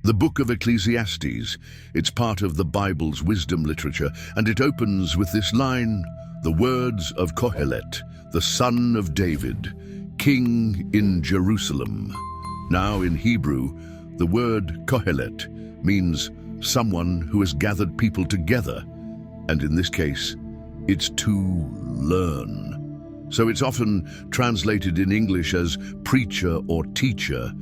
The book of Ecclesiastes. It's part of the Bible's wisdom literature, and it opens with this line, "The words of Qoheleth, the son of David, king in Jerusalem." Now in Hebrew, the word Qoheleth means someone who has gathered people together, and in this case, it's to learn. So it's often translated in English as preacher or teacher.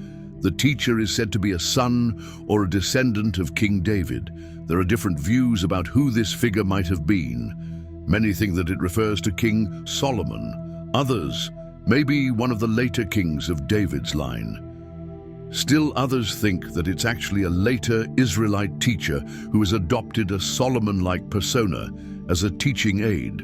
The teacher is said to be a son or a descendant of King David. There are different views about who this figure might have been. Many think that it refers to King Solomon. Others, maybe one of the later kings of David's line. Still others think that it's actually a later Israelite teacher who has adopted a Solomon-like persona as a teaching aid.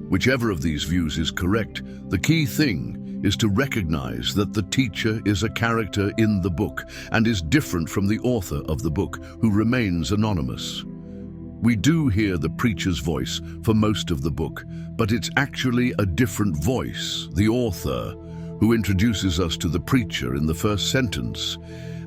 Whichever of these views is correct, the key thing is to recognize that the teacher is a character in the book and is different from the author of the book, who remains anonymous. We do hear the preacher's voice for most of the book, but it's actually a different voice, the author, who introduces us to the preacher in the first sentence,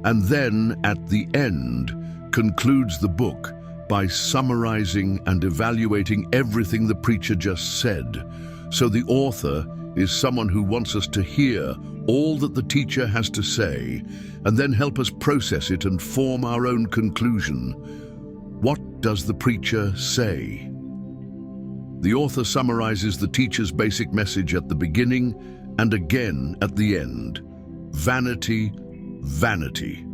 and then at the end concludes the book by summarizing and evaluating everything the preacher just said. So the author is someone who wants us to hear all that the teacher has to say and then help us process it and form our own conclusion. What does the preacher say? The author summarizes the teacher's basic message at the beginning and again at the end. Vanity, vanity.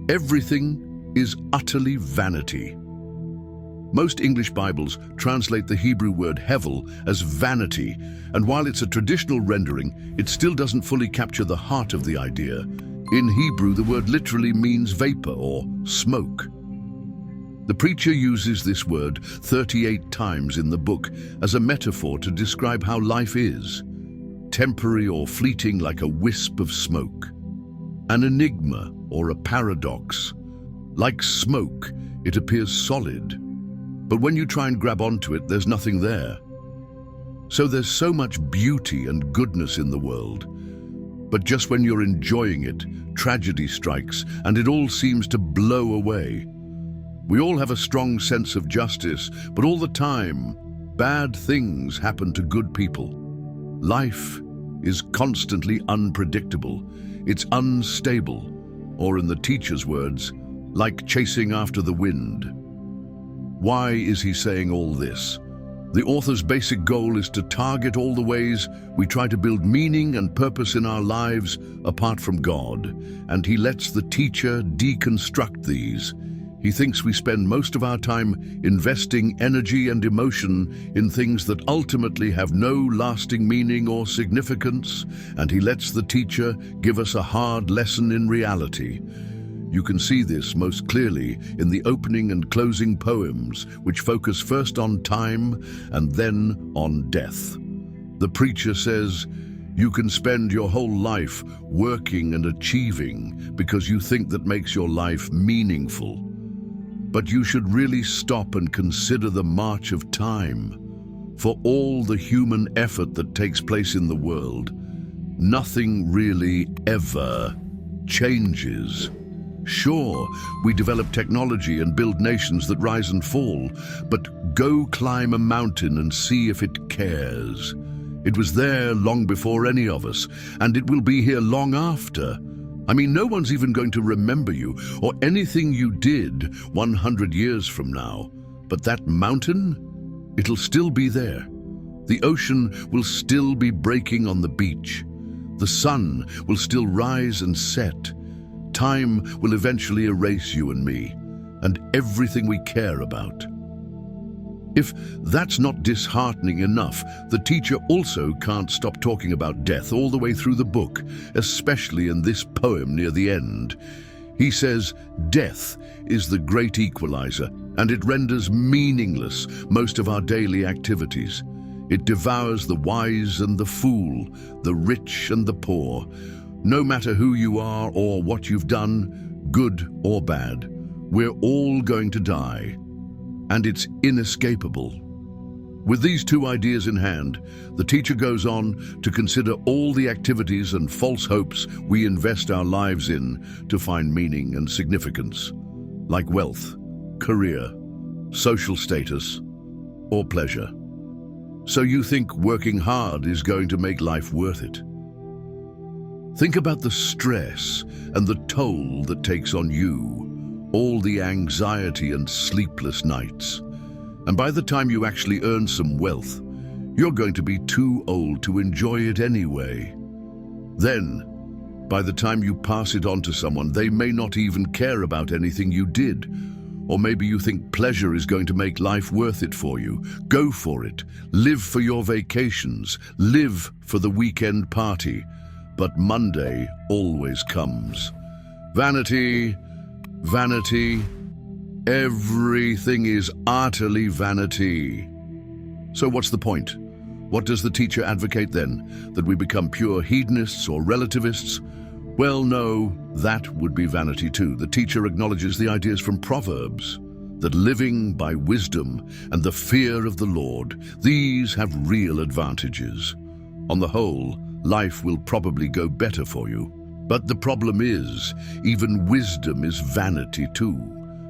Everything is utterly vanity. Most English Bibles translate the Hebrew word hevel as vanity, and while it's a traditional rendering, it still doesn't fully capture the heart of the idea. In Hebrew, the word literally means vapor or smoke. The preacher uses this word 38 times in the book as a metaphor to describe how life is, temporary or fleeting like a wisp of smoke. An enigma or a paradox. Like smoke, it appears solid, but when you try and grab onto it, there's nothing there. So there's so much beauty and goodness in the world, but just when you're enjoying it, tragedy strikes and it all seems to blow away. We all have a strong sense of justice, but all the time, bad things happen to good people. Life is constantly unpredictable. It's unstable, or in the teacher's words, like chasing after the wind. Why is he saying all this? The author's basic goal is to target all the ways we try to build meaning and purpose in our lives apart from God, and he lets the teacher deconstruct these. He thinks we spend most of our time investing energy and emotion in things that ultimately have no lasting meaning or significance, and he lets the teacher give us a hard lesson in reality. You can see this most clearly in the opening and closing poems, which focus first on time and then on death. The preacher says, you can spend your whole life working and achieving because you think that makes your life meaningful. But you should really stop and consider the march of time. For all the human effort that takes place in the world, nothing really ever changes. Sure, we develop technology and build nations that rise and fall, but go climb a mountain and see if it cares. It was there long before any of us, and it will be here long after. I mean, no one's even going to remember you or anything you did 100 years from now. But that mountain, it'll still be there. The ocean will still be breaking on the beach. The sun will still rise and set. Time will eventually erase you and me, and everything we care about. If that's not disheartening enough, the teacher also can't stop talking about death all the way through the book, especially in this poem near the end. He says, death is the great equalizer, and it renders meaningless most of our daily activities. It devours the wise and the fool, the rich and the poor. No matter who you are or what you've done, good or bad, we're all going to die, and it's inescapable. With these two ideas in hand, the teacher goes on to consider all the activities and false hopes we invest our lives in to find meaning and significance, like wealth, career, social status, or pleasure. So you think working hard is going to make life worth it? Think about the stress and the toll that takes on you, all the anxiety and sleepless nights. And by the time you actually earn some wealth, you're going to be too old to enjoy it anyway. Then, by the time you pass it on to someone, they may not even care about anything you did. Or maybe you think pleasure is going to make life worth it for you. Go for it. Live for your vacations. Live for the weekend party. But Monday always comes. Vanity, vanity. Everything is utterly vanity. So what's the point? What does the teacher advocate then? That we become pure hedonists or relativists? Well, no, that would be vanity too. The teacher acknowledges the ideas from Proverbs, that living by wisdom and the fear of the Lord, these have real advantages. On the whole, life will probably go better for you. But the problem is, even wisdom is vanity too,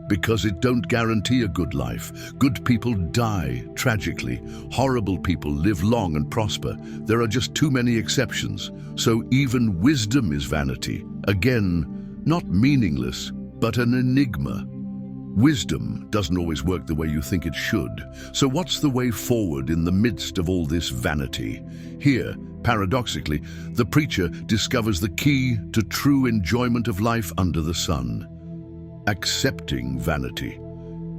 because it don't guarantee a good life. Good people die tragically. Horrible people live long and prosper. There are just too many exceptions. So even wisdom is vanity. Again, not meaningless, but an enigma. Wisdom doesn't always work the way you think it should. So what's the way forward in the midst of all this vanity? Here, paradoxically, the preacher discovers the key to true enjoyment of life under the sun. Accepting vanity.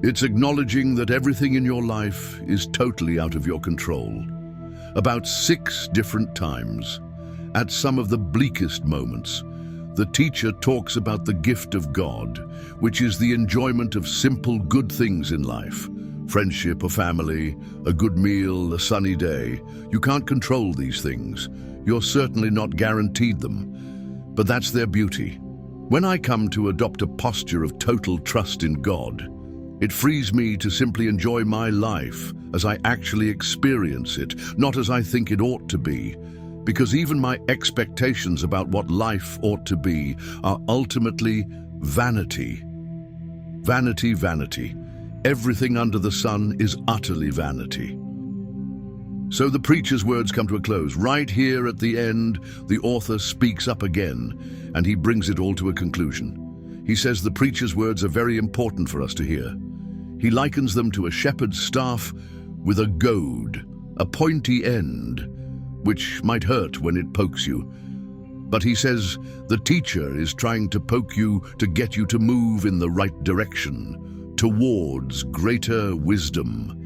It's acknowledging that everything in your life is totally out of your control. About 6 different times, at some of the bleakest moments, the teacher talks about the gift of God, which is the enjoyment of simple good things in life. Friendship, a family, a good meal, a sunny day. You can't control these things. You're certainly not guaranteed them. But that's their beauty. When I come to adopt a posture of total trust in God, it frees me to simply enjoy my life as I actually experience it, not as I think it ought to be. Because even my expectations about what life ought to be are ultimately vanity. Vanity, vanity. Everything under the sun is utterly vanity. So the preacher's words come to a close. Right here at the end, the author speaks up again, and he brings it all to a conclusion. He says the preacher's words are very important for us to hear. He likens them to a shepherd's staff with a goad, a pointy end, which might hurt when it pokes you. But he says the teacher is trying to poke you to get you to move in the right direction, towards greater wisdom.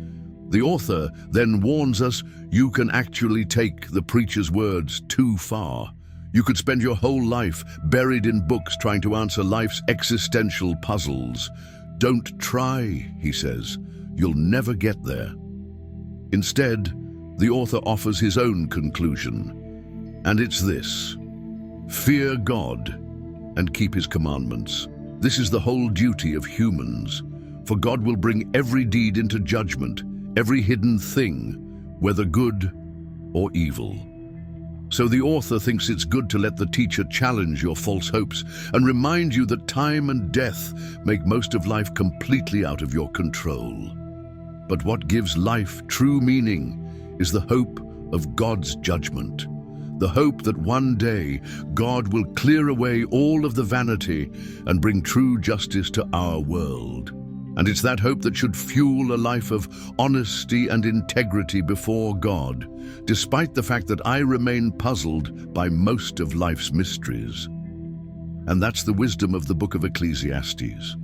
The author then warns us you can actually take the preacher's words too far. You could spend your whole life buried in books trying to answer life's existential puzzles. Don't try, he says. You'll never get there. Instead, the author offers his own conclusion, and it's this: fear God and keep his commandments. This is the whole duty of humans, for God will bring every deed into judgment, every hidden thing, whether good or evil. So the author thinks it's good to let the teacher challenge your false hopes and remind you that time and death make most of life completely out of your control. But what gives life true meaning is the hope of God's judgment. The hope that one day God will clear away all of the vanity and bring true justice to our world. And it's that hope that should fuel a life of honesty and integrity before God, despite the fact that I remain puzzled by most of life's mysteries. And that's the wisdom of the book of Ecclesiastes.